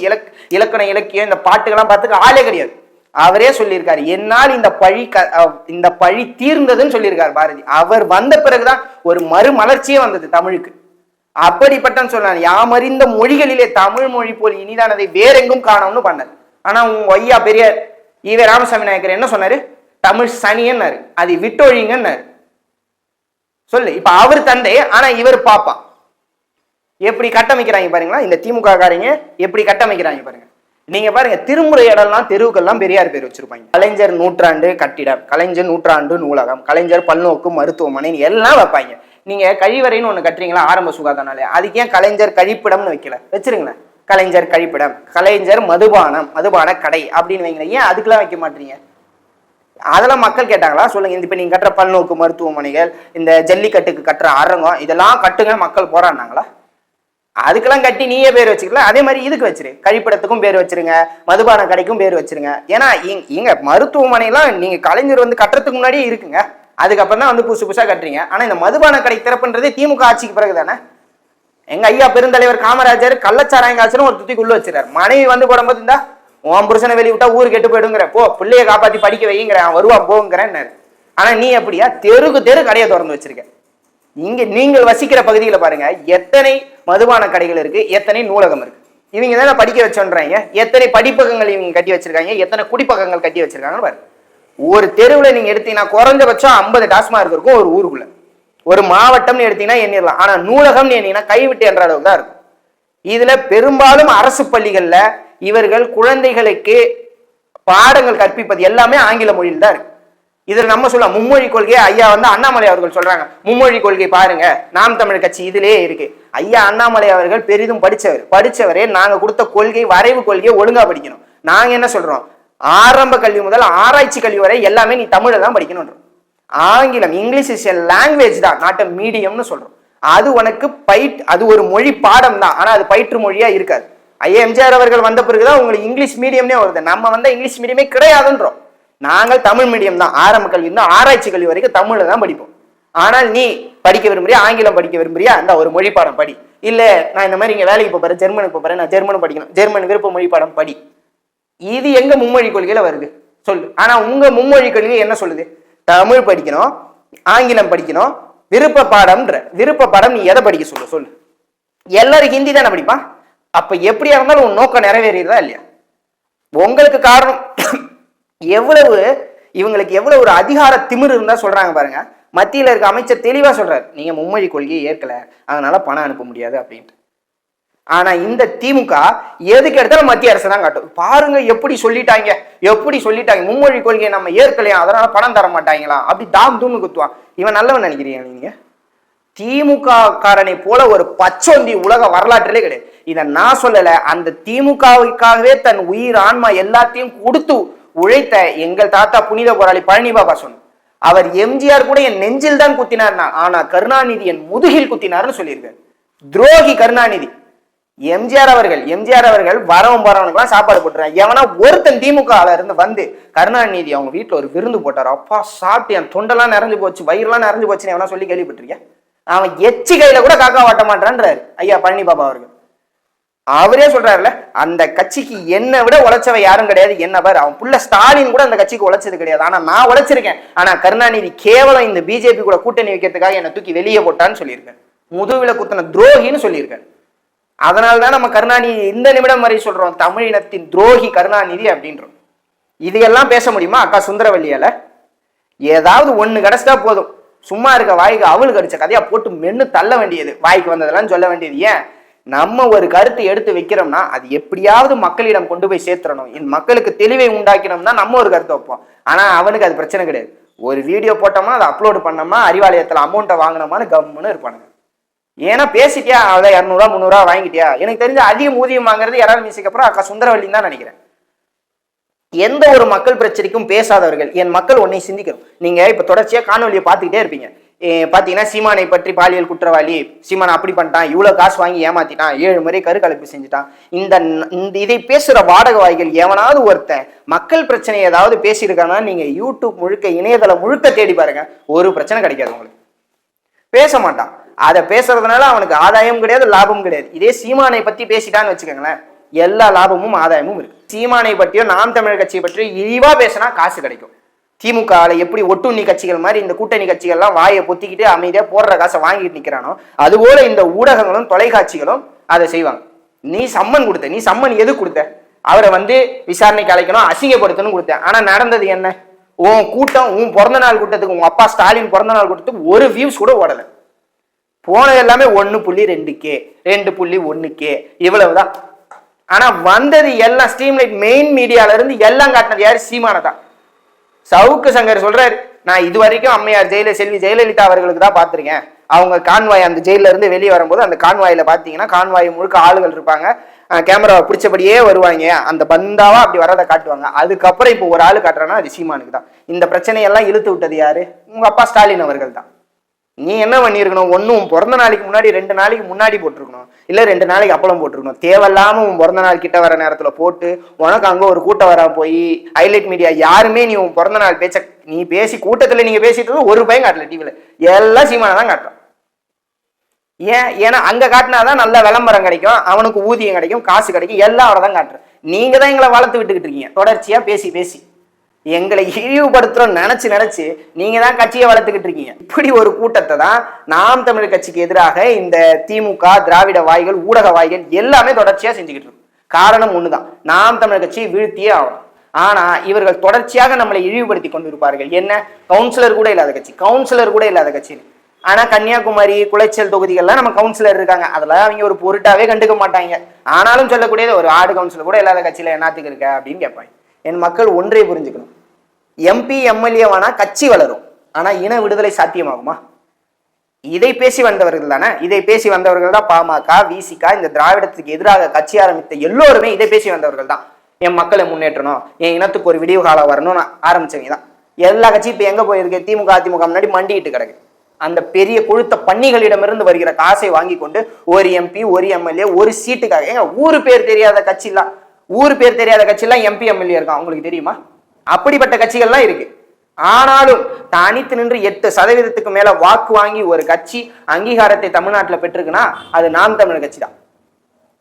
இலக்கண இலக்கியம் இந்த பாட்டுக்கெல்லாம் பார்த்துக்க ஆளே கிடையாது. அவரே சொல்லியிருக்காரு, என்னால் இந்த பழி தீர்ந்ததுன்னு சொல்லியிருக்காரு பாரதி. அவர் வந்த பிறகுதான் ஒரு மறுமலர்ச்சியே வந்தது தமிழுக்கு. அப்படிப்பட்ட சொன்னார், யாமறிந்த மொழிகளிலே தமிழ் மொழி போல் இனிதானதை வேறெங்கும் காணோம்னு பண்ணார். ஆனா உங்க ஐயா பெரிய ஈவே ராமசாமி நாயக்கர் என்ன சொன்னாரு? தமிழ் சனியன்னாரு, அது விட்டொழிங்கன்னாரு. சொல்லு. இப்ப அவர் தந்தை, ஆனா இவர் பாப்பா. எப்படி கட்டமைக்கிறாங்க பாருங்களா இந்த திமுக காரங்க, எப்படி கட்டமைக்கிறாங்க பாருங்க. நீங்க பாருங்க, திருமுறை இடம்லாம் தெருவுக்கெல்லாம் பெரியார் பேர் வச்சிருப்பாங்க. கலைஞர் நூற்றாண்டு கட்டிடம், கலைஞர் நூற்றாண்டு நூலகம், கலைஞர் பல்நோக்கு மருத்துவமனை எல்லாம் வைப்பாங்க. நீங்க கழிவறைன்னு ஒண்ணு கட்டுறீங்களா ஆரம்ப சுகாதார நிலையம், அதுக்கு ஏன் கலைஞர் கழிப்பிடம்னு வைக்கல? வச்சிருங்களேன். கலைஞர் கழிப்பிடம், கலைஞர் மதுபான கடை அப்படின்னு வைங்களேன். ஏன் அதுக்கெல்லாம் வைக்க மாட்டீங்க? அதெல்லாம் மக்கள் கேட்டாங்களா? சொல்லுங்க. இப்ப நீங்க கட்டுற பல்நோக்கு மருத்துவமனைகள், இந்த ஜல்லிக்கட்டுக்கு கட்டுற அரங்கம், இதெல்லாம் கட்டுங்க மக்கள் போராடினாங்களா? அதுக்கெல்லாம் கட்டி நீயே பேர் வச்சுக்கலாம். அதே மாதிரி இதுக்கு வச்சிரு, கழிப்பிடத்துக்கும் பேர் வச்சிருங்க, மதுபான கடைக்கும் பேர் வச்சிருங்க. ஏன்னா இங்க மருத்துவமனைலாம் நீங்க கலைஞர் வந்து கட்டுறதுக்கு முன்னாடியே இருக்குங்க, அதுக்கப்புறம் தான் வந்து புதுசா கட்டுறீங்க. ஆனா இந்த மதுபான கடை திறப்புன்றதே திமுக ஆட்சிக்கு பிறகு தானே. எங்க ஐயா பெருந்தலைவர் காமராஜர் கள்ளச்சாராயம் காய்ச்சலும் ஒரு துத்திக்குள்ள வச்சிருக்காரு. மனைவி வந்து போடும்போது இருந்தா உன் புருஷனை வெளியே விட்டா ஊரு கெட்டு போயிடுங்கிற, போ பிள்ளைய காப்பாத்தி படிக்க வைங்கிற, வருவான் போங்கிறேன்னு. ஆனா நீ அப்படியா தெருக்கு தெரு கடையை திறந்து வச்சிருக்க. இங்க நீங்கள் வசிக்கிற பகுதியில் பாருங்க, எத்தனை மதுபான கடைகள் இருக்கு, எத்தனை நூலகம் இருக்கு. இவங்க தானே படிக்க வச்சோன்றாங்க. எத்தனை படிப்பகங்கள் இவங்க கட்டி வச்சிருக்காங்க, எத்தனை குடிப்பகங்கள் கட்டி வச்சிருக்காங்கன்னு பாரு. ஒரு தெருவுல நீங்க எடுத்தீங்கன்னா குறைஞ்சபட்சம் 50 டாஸ்மார்க் இருக்கும் ஒரு ஊருக்குள்ள. ஒரு மாவட்டம்னு எடுத்தீங்கன்னா எண்ணிடலாம். ஆனா நூலகம்னு எண்ணீங்கன்னா கைவிட்டு என்ற அளவுக்கு தான் இருக்கும். இதுல பெரும்பாலும் அரசு பள்ளிகள்ல இவர்கள் குழந்தைகளுக்கு பாடங்கள் கற்பிப்பது எல்லாமே ஆங்கில மொழியில் தான் இருக்கு. இதுல நம்ம சொல்லலாம் மும்மொழி கொள்கை. ஐயா வந்து அண்ணாமலை அவர்கள் சொல்றாங்க, மும்மொழி கொள்கை பாருங்க நாம் தமிழ் கட்சி இதுலயே இருக்கு. ஐயா அண்ணாமலை அவர்கள் பெரிதும் படிச்சவரே. நாங்க கொடுத்த கொள்கை வரைவு கொள்கையை ஒழுங்கா படிக்கணும். நாங்க என்ன சொல்றோம், ஆரம்ப கல்வி முதல் ஆராய்ச்சி கல்வி வரை எல்லாமே நீ தமிழை தான் படிக்கணும். ஆங்கிலம் இங்கிலீஷ் இஸ் எ லாங்குவேஜ் தான், நாட் எ மீடியம்னு சொல்றோம். அது உனக்கு அது ஒரு மொழி பாடம் தான், ஆனா அது பயிற்று மொழியா இருக்காது. ஐயா எம்ஜிஆர் அவர்கள் வந்த பிறகுதான் உங்களுக்கு இங்கிலீஷ் மீடியம்னே வருது. நம்ம வந்து இங்கிலீஷ் மீடியமே கிடையாதுன்றோம். நாங்கள் தமிழ் மீடியம் தான், ஆரம்ப கல்வி தான் ஆராய்ச்சி கல்வி வரைக்கும் தமிழ்ல தான் படிப்போம். ஆனால் நீ படிக்க விரும்புறியா, ஆங்கிலம் படிக்க விரும்புறியா, அந்த ஒரு மொழி பாடம் படி. இல்ல நான் இந்த மாதிரி இங்க வேலைக்கு போறேன், ஜெர்மனுக்கு போறேன், நான் ஜெர்மன் படிக்கணும், ஜெர்மன் விருப்ப மொழி பாடம் படி. இது எங்க மும்மொழி கொள்கையில வருது சொல்லு. ஆனா உங்க மும்மொழி கொள்கை என்ன சொல்லுது? தமிழ் படிக்கணும், ஆங்கிலம் படிக்கணும், விருப்ப பாடம் நீ எதை படிக்க சொல்லு. எல்லாரும் ஹிந்தி தானே படிப்பான். அப்ப எப்படியா இருந்தாலும் உன் நோக்கம் நிறைவேறியதா இல்லையா? உங்களுக்கு காரணம் இவங்களுக்கு எவ்வளவு ஒரு அதிகார திமிர் இருந்தா சொல்றாங்க பாருங்க. மத்தியில இருக்க அமைச்சர் தெளிவா சொல்றாரு, நீங்க மும்மொழி கொள்கையை ஏற்கல, அதனால பணம் அனுப்ப முடியாது அப்படின்ட்டு. ஆனா இந்த திமுக எதுக்கு எடுத்தாலும் மத்திய அரசு தான் காட்டும். பாருங்க எப்படி சொல்லிட்டாங்க மும்மொழி கொள்கையை நம்ம ஏற்கலையா, அதனால பணம் தர மாட்டாங்களா, அப்படி தாம் தூம்னு குத்துவான். இவன் நல்லவன் நினைக்கிறீங்க நீங்க? திமுக காரனை போல ஒரு பச்சோந்தி உலக வரலாற்றிலே கிடையாது. இதை நான் சொல்லல, அந்த திமுகவுக்காகவே தன் உயிர் ஆன்மா எல்லாத்தையும் கொடுத்து உழைத்த எங்கள் தாத்தா புனித போராளி பழனி பாபா சொன்ன. அவர் எம்ஜிஆர் கூட என் நெஞ்சில் தான் குத்தினார், ஆனா கருணாநிதி என் முதுகில் குத்தினார்னு சொல்லியிருக்காரு. துரோகி கருணாநிதி. எம்ஜிஆர் அவர்கள் வரவனுக்குலாம் சாப்பாடு போட்டுறாங்க. எவனா ஒருத்தன் திமுக இருந்து வந்து கருணாநிதி அவங்க வீட்டுல ஒரு விருந்து போட்டார். அப்பா சாப்பிட்டு என் தொண்டெல்லாம் நிறைஞ்சு போச்சு, வயிறுலாம் நிறைஞ்சு போச்சுன்னு எவனா சொல்லி கேள்விப்பட்டிருக்கேன்? அவன் எச்சி கையில கூட காக்கா வாட்ட மாட்டான்றாரு ஐயா பழனி பாபா அவர்கள். அவரே சொல்றாருல, அந்த கட்சிக்கு என்னை விட உழைச்சவ யாரும் கிடையாது. என்ன பாரு, அவன் புள்ள ஸ்டாலின் கூட அந்த கட்சிக்கு உழைச்சது கிடையாது, ஆனா நான் உழைச்சிருக்கேன். ஆனா கருணாநிதி கேவலம் இந்த பிஜேபி கூட கூட்டணி வைக்கிறதுக்காக என்னை தூக்கி வெளியே போட்டான்னு சொல்லியிருக்கேன். முதுவில குத்தின துரோகின்னு சொல்லியிருக்கேன். அதனால்தான் நம்ம கருணாநிதி இந்த நிமிடம் வரை சொல்றோம், தமிழினத்தின் துரோகி கருணாநிதி அப்படின்றோம். இதையெல்லாம் பேச முடியுமா அக்கா சுந்தரவல்லியால? ஏதாவது ஒண்ணு கிடைச்சா போதும், சும்மா இருக்க வாய்க்கு அவளுக்கு அடிச்ச கதையா போட்டு மென்னு தள்ள வேண்டியது, வாய்க்கு வந்ததெல்லாம் சொல்ல வேண்டியது. ஏன் நம்ம ஒரு கருத்து எடுத்து வைக்கிறோம்னா அது எப்படியாவது மக்களிடம் கொண்டு போய் சேர்த்துடணும், மக்களுக்கு தெளிவை உண்டாக்கணும்னா நம்ம ஒரு கருத்தை வைப்போம். ஆனா அவனுக்கு அது பிரச்சனை கிடையாது. ஒரு வீடியோ போட்டோமா, அதை அப்லோடு பண்ணோமா, அறிவாலயத்துல அமௌண்ட்டை வாங்கினோமான்னு கம்முன்னு இருப்பானுங்க. ஏன்னா பேசிட்டியா அவ்வளோ 200 300 வாங்கிட்டியா. எனக்கு தெரிஞ்ச அதிக ஊதியம் வாங்குறது எறால் மியூசிக் அப்புறம் அக்கா சுந்தரவல்லின்னு தான் நினைக்கிறேன். எந்த ஒரு மக்கள் பிரச்சனைக்கும் பேசாதவர்கள். என் மக்கள் ஒன்னை சிந்திக்கணும். நீங்க இப்ப தொடர்ச்சியா காணொலியை பார்த்துக்கிட்டே இருப்பீங்க. பாத்தீங்கன்னா சீமானை பற்றி பாலியல் குற்றவாளி, சீமானை அப்படி பண்ணிட்டான், இவ்வளவு காசு வாங்கி ஏமாத்திட்டான், 7 முறை கருக்கலைப்பு செஞ்சுட்டான். இதை பேசுற வாடகவாய்கள் எவனாவது ஒருத்தன் மக்கள் பிரச்சனை ஏதாவது பேசியிருக்கானா நீங்க யூடியூப் முழுக்க இணையதளம் முழுக்க தேடி பாருங்க, ஒரு பிரச்சனை கிடைக்காது உங்களுக்கு. பேச மாட்டான். அதை பேசுறதுனால அவனுக்கு ஆதாயம் கிடையாது, லாபம் கிடையாது. இதே சீமானை பத்தி பேசிட்டான்னு வச்சுக்கோங்களேன், எல்லா லாபமும் ஆதாயமும் இருக்கு. சீமானை பற்றியோ நாம் தமிழர் கட்சியை பற்றியோ இழிவா பேசினா காசு கிடைக்கும். திமுகவில் எப்படி ஒட்டுண்ணி கட்சிகள் மாதிரி இந்த கூட்டணி கட்சிகள்லாம் வாயை பொத்திக்கிட்டு அமைதியா போடுற காசை வாங்கிட்டு நிக்கிறானோ, அதுபோல இந்த ஊடகங்களும் தொலைக்காட்சிகளும் அதை செய்வாங்க. நீ சம்மன் கொடுத்த, நீ சம்மன் எது கொடுத்த? அவரை விசாரணைக்கு அழைக்கணும், அசிங்கப்படுத்தணும் கொடுத்த. ஆனா நடந்தது என்ன? உன் கூட்டம், உன் பிறந்த நாள் கூட்டத்துக்கு, உன் அப்பா ஸ்டாலின் பிறந்த நாள் கூட்டத்துக்கு ஒரு வியூஸ் கூட ஓடல. போனது எல்லாமே 1.2K 2.1K இவ்வளவுதான். ஆனா வந்தது எல்லாம் ஸ்ட்ரீம்லைட் மெயின் மீடியால இருந்து எல்லாம் காட்டினது யாரு? சீமானதான். சவுக்கு சங்கர் சொல்றாரு, நான் இது வரைக்கும் அம்மையார் செல்வி ஜெயலலிதா அவர்களுக்கு தான் பார்த்திருக்கேன். அவங்க கான்வாய் அந்த ஜெயில இருந்து வெளியே வரும்போது அந்த கான்வாயில பாத்தீங்கன்னா கான்வாய் முழுக்க ஆளுகள் இருப்பாங்க, கேமராவை பிடிச்சபடியே வருவாங்க, அந்த பந்தாவா அப்படி வரதை காட்டுவாங்க. அதுக்கப்புறம் இப்போ ஒரு ஆளு காட்டுறான்னா அது சீமானுக்கு தான். இந்த பிரச்சனையெல்லாம் இழுத்து விட்டது யாரு? உங்க அப்பா ஸ்டாலின் அவர்கள் தான். நீ என்ன பண்ணிருக்கணும்? ஒன்னும் பிறந்த நாளைக்கு முன்னாடி 2 நாளைக்கு முன்னாடி போட்டிருக்கணும், இல்ல 2 நாளைக்கு அப்பளம் போட்டிருக்கணும். தேவையில்லாம உன் பிறந்த நாள் கிட்ட வர நேரத்துல போட்டு உனக்கு அங்க ஒரு கூட்டம் வர போய் ஹைலைட் மீடியா யாருமே நீ உன் பிறந்த நாள் பேச்ச நீ பேசி கூட்டத்துல நீங்க பேசிட்டு ஒரு பையன் காட்டல, டிவில எல்லாம் சீமானதான் தான் காட்டுறான். ஏன்னா அங்க காட்டினாதான் நல்ல விளம்பரம் கிடைக்கும், அவனுக்கு ஊதியம் கிடைக்கும், காசு கிடைக்கும், எல்லாம் அவரை தான் காட்டுறேன். நீங்க தான் எங்களை வளர்த்து விட்டுக்கிட்டு இருக்கீங்க. தொடர்ச்சியா பேசி எங்களை இழிவுபடுத்துறோம் நினைச்சு நீங்க தான் கட்சியை வளர்த்துக்கிட்டு இருக்கீங்க. இப்படி ஒரு கூட்டத்தை தான் நாம் தமிழர் கட்சிக்கு எதிராக இந்த திமுக, திராவிட வாய்கள், ஊடக வாய்கள் எல்லாமே தொடர்ச்சியா செஞ்சுக்கிட்டு இருக்கும். காரணம் ஒண்ணுதான், நாம் தமிழர் கட்சியை வீழ்த்தியே ஆகும். ஆனா இவர்கள் தொடர்ச்சியாக நம்மளை இழிவுபடுத்தி கொண்டு இருப்பார்கள். என்ன, கவுன்சிலர் கூட இல்லாத கட்சி. ஆனா கன்னியாகுமரி, குளைச்சல் தொகுதிகள்லாம் நம்ம கவுன்சிலர் இருக்காங்க, அதெல்லாம் அவங்க ஒரு பொருட்டாவே கண்டுக்க மாட்டாங்க. ஆனாலும் சொல்லக்கூடியது, ஒரு ஆடு கவுன்சிலர் கூட இல்லாத கட்சியில என்னத்துக்கு இருக்க அப்படின்னு கேட்பாங்க. என் மக்கள் ஒன்றே புரிஞ்சுக்கணும், MP MLA வானா கட்சி வளரும், ஆனா இன விடுதலை சாத்தியமாகுமா? இதை பேசி வந்தவர்கள் தானே, இதை பேசி வந்தவர்கள் தான் பாமக, VCK, இந்த திராவிடத்துக்கு எதிராக கட்சி ஆரம்பித்த எல்லோருமே இதை பேசி வந்தவர்கள் தான். என் மக்களை முன்னேற்றணும், என் இனத்துக்கு ஒரு விடிவு காலம் வரணும்னு ஆரம்பிச்சவங்க தான். எல்லா கட்சியும் இப்ப எங்க போயிருக்கு? திமுக, அதிமுக முன்னாடி மண்டிட்டு கிடக்கு. அந்த பெரிய கொழுத்த பன்னிகளிடமிருந்து வருகிற காசை வாங்கி கொண்டு ஒரு MP, ஒரு MLA, ஒரு சீட்டுக்காக, ஏங்க ஊரு பேர் தெரியாத கட்சிலாம், MP MLA இருக்கான், உங்களுக்கு தெரியுமா? அப்படிப்பட்ட கட்சிகள்லாம் இருக்கு. ஆனாலும் தனித்து நின்று 8% மேல வாக்கு வாங்கி ஒரு கட்சி அங்கீகாரத்தை தமிழ்நாட்டில் பெற்றிருக்குன்னா அது நாம் தமிழர் கட்சி தான்.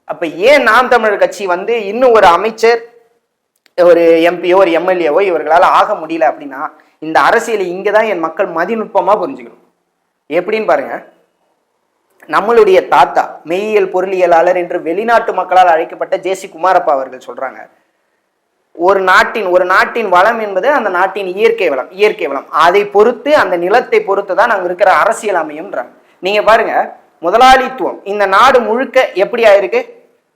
அப்ப ஏன் நாம் தமிழர் கட்சி இன்னும் ஒரு அமைச்சர், ஒரு MP-யோ ஒரு MLA-வோ இவர்களால ஆக முடியல அப்படின்னா, இந்த அரசியலை இங்கதான் என் மக்கள் மதிநுட்பமா புரிஞ்சுக்கணும். எப்படின்னு பாருங்க, நம்மளுடைய தாத்தா மெய்யியல் பொருளியலாளர் என்று வெளிநாட்டு மக்களால் அழைக்கப்பட்ட JC குமாரப்பா அவர்கள் சொல்றாங்க, ஒரு நாட்டின் வளம் என்பது அந்த நாட்டின் இயற்கை வளம், அதை பொறுத்து, அந்த நிலத்தை பொறுத்து தான் அங்க இருக்கிற அரசியல் அமையும்ன்றாங்க. நீங்க பாருங்க, முதலாளித்துவம் இந்த நாடு முழுக்க எப்படி ஆயிருக்கு?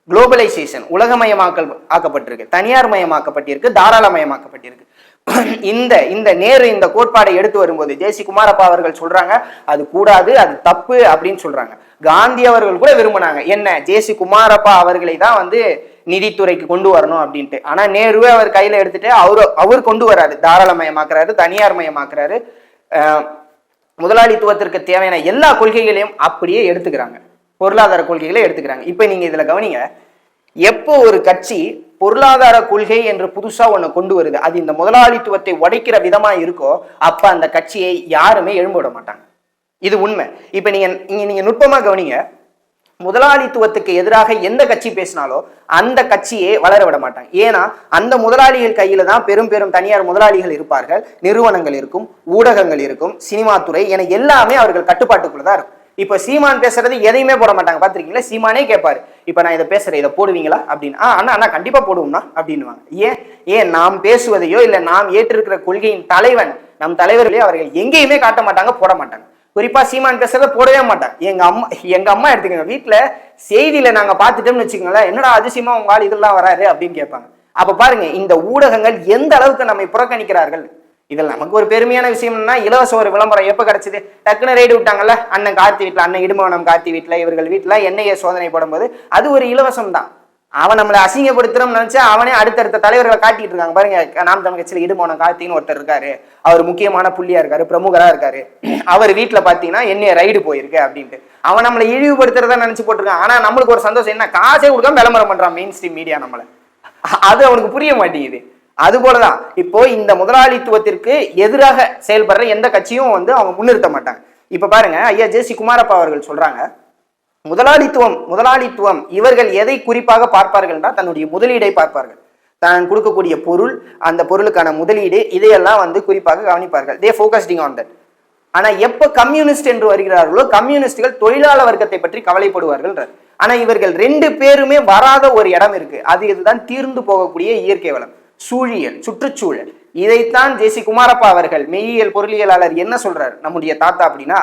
குளோபலைசேஷன், உலகமயமாக்கல் ஆக்கப்பட்டிருக்கு, தனியார் மயமாக்கப்பட்டிருக்கு, தாராளமயமாக்கப்பட்டிருக்கு. இந்த நேரு இந்த கோட்பாடை எடுத்து வரும்போது JC குமாரப்பா அவர்கள் சொல்றாங்க அது கூடாது, அது தப்பு அப்படின்னு சொல்றாங்க. காந்தி அவர்கள் கூட விரும்பினாங்க, என்ன, JC குமாரப்பா அவர்களை தான் நிதித்துறைக்கு கொண்டு வரணும் அப்படின்ட்டு. ஆனா நேருவே அவர் கையில எடுத்துட்டு அவர் கொண்டு வராரு, தாராளமயமாக்குறாரு, தனியார் மயமாக்குறாரு, முதலாளித்துவத்திற்கு தேவையான எல்லா கொள்கைகளையும் அப்படியே எடுத்துக்கிறாங்க, பொருளாதார கொள்கைகளை எடுத்துக்கிறாங்க. இப்ப நீங்க இதுல கவனிங்க, எப்போ ஒரு கட்சி பொருளாதார கொள்கை என்று புதுசா ஒண்ணு கொண்டு வருது, அது இந்த முதலாளித்துவத்தை உடைக்கிற விதமா இருக்கோ, அப்ப அந்த கட்சியை யாருமே எழும்ப விட மாட்டாங்க. இது உண்மை. இப்ப நீங்க நுட்பமா கவனிங்க, முதலாளித்துவத்துக்கு எதிராக எந்த கட்சி பேசினாலோ அந்த கட்சியை வளர விட மாட்டாங்க. ஏன்னா அந்த முதலாளிகள் கையில தான் பெரும் தனியார் முதலாளிகள் இருப்பார்கள், நிறுவனங்கள் இருக்கும், ஊடகங்கள் இருக்கும், சினிமா துறை என எல்லாமே அவர்கள் கட்டுப்பாட்டுக்குள்ளதான் இருக்கும். இப்ப சீமான் பேசுறது எதையுமே போட மாட்டாங்க, பாத்திருக்கீங்களா? சீமானே கேட்பாரு, இப்ப நான் இதை பேசுறேன், இதை போடுவீங்களா அப்படின்னு. அண்ணா கண்டிப்பா போடுவோம்னா அப்படின்னுவாங்க. ஏன் நாம் பேசுவதையோ இல்ல நாம் ஏற்றிருக்கிற கொள்கையின் தலைவன், நம் தலைவர்களையோ அவர்கள் எங்கேயுமே காட்ட மாட்டாங்க, போட மாட்டாங்க. குறிப்பா சீமான் பேசுறத போடவே மாட்டாங்க. எங்க அம்மா எடுத்துக்கோங்க, வீட்டுல செய்தியில நாங்க பாத்துட்டோம்னு வச்சுக்கோங்களேன், என்னடா அதிசயமா உங்க ஆள் இதெல்லாம் வராரு அப்படின்னு கேட்பாங்க. அப்ப பாருங்க, இந்த ஊடகங்கள் எந்த அளவுக்கு நம்மை புறக்கணிக்கிறார்கள். இதில் நமக்கு ஒரு பெருமையான விஷயம்னா இலவச ஒரு விளம்பரம் எப்போ கிடைச்சது? டக்குன்னு ரைடு விட்டாங்கல்ல, அண்ணன் கார்த்தி வீட்டில், அண்ணன் இடுமவனம் கார்த்தி வீட்டில், இவர்கள் வீட்டில் என்ஐஏ சோதனை போடும்போது அது ஒரு இலவசம் தான். அவன் நம்மளை அசிங்கப்படுத்துறோம்னு நினைச்சா அவனே அடுத்தடுத்த தலைவர்களை காட்டிட்டு இருக்காங்க. பாருங்க, நாம் தமிழ் கட்சியில் இடுமவனம் கார்த்தின்னு ஒருத்தர் இருக்காரு, அவர் முக்கியமான புள்ளியா இருக்காரு, பிரமுகரா இருக்காரு, அவர் வீட்டுல பாத்தீங்கன்னா என்ன ரைடு போயிருக்கு அப்படின்ட்டு அவன் நம்மளை இழிவுபடுத்துறதா நினைச்சு போட்டிருக்கான். ஆனா நம்மளுக்கு ஒரு சந்தோஷம் என்ன, காசே கொடுக்காம விளம்பரம் பண்றான் மெயின் ஸ்ட்ரீம் மீடியா நம்மளை. அது அவனுக்கு புரிய மாட்டேங்குது. அது போலதான் இப்போ இந்த முதலாளித்துவத்திற்கு எதிராக செயல்படுற எந்த கட்சியும் அவங்க முன்னிறுத்த மாட்டாங்க. இப்ப பாருங்க, ஐயா ஜே சி குமாரப்பா அவர்கள் சொல்றாங்க, முதலாளித்துவம் இவர்கள் எதை குறிப்பாக பார்ப்பார்கள்னா தன்னுடைய முதலீடை பார்ப்பார்கள். தான் கொடுக்கக்கூடிய பொருள், அந்த பொருளுக்கான முதலீடு, இதையெல்லாம் குறிப்பாக கவனிப்பார்கள். தே ஃபோகஸ்டிங் ஆன் தட். ஆனா எப்ப கம்யூனிஸ்ட் என்று வருகிறார்களோ, கம்யூனிஸ்டுகள் தொழிலாளர் வர்க்கத்தை பற்றி கவலைப்படுவார்கள். ஆனா இவர்கள் ரெண்டு பேருமே வராத ஒரு இடம் இருக்கு. அது இதுதான் தீர்ந்து போகக்கூடிய இயற்கை வளம், சூழியல், சுற்றுச்சூழல். இதைத்தான் ஜே சி குமாரப்பா அவர்கள், மெய்யியல் பொருளியலாளர் என்ன சொல்றாரு நம்முடைய தாத்தா அப்படின்னா,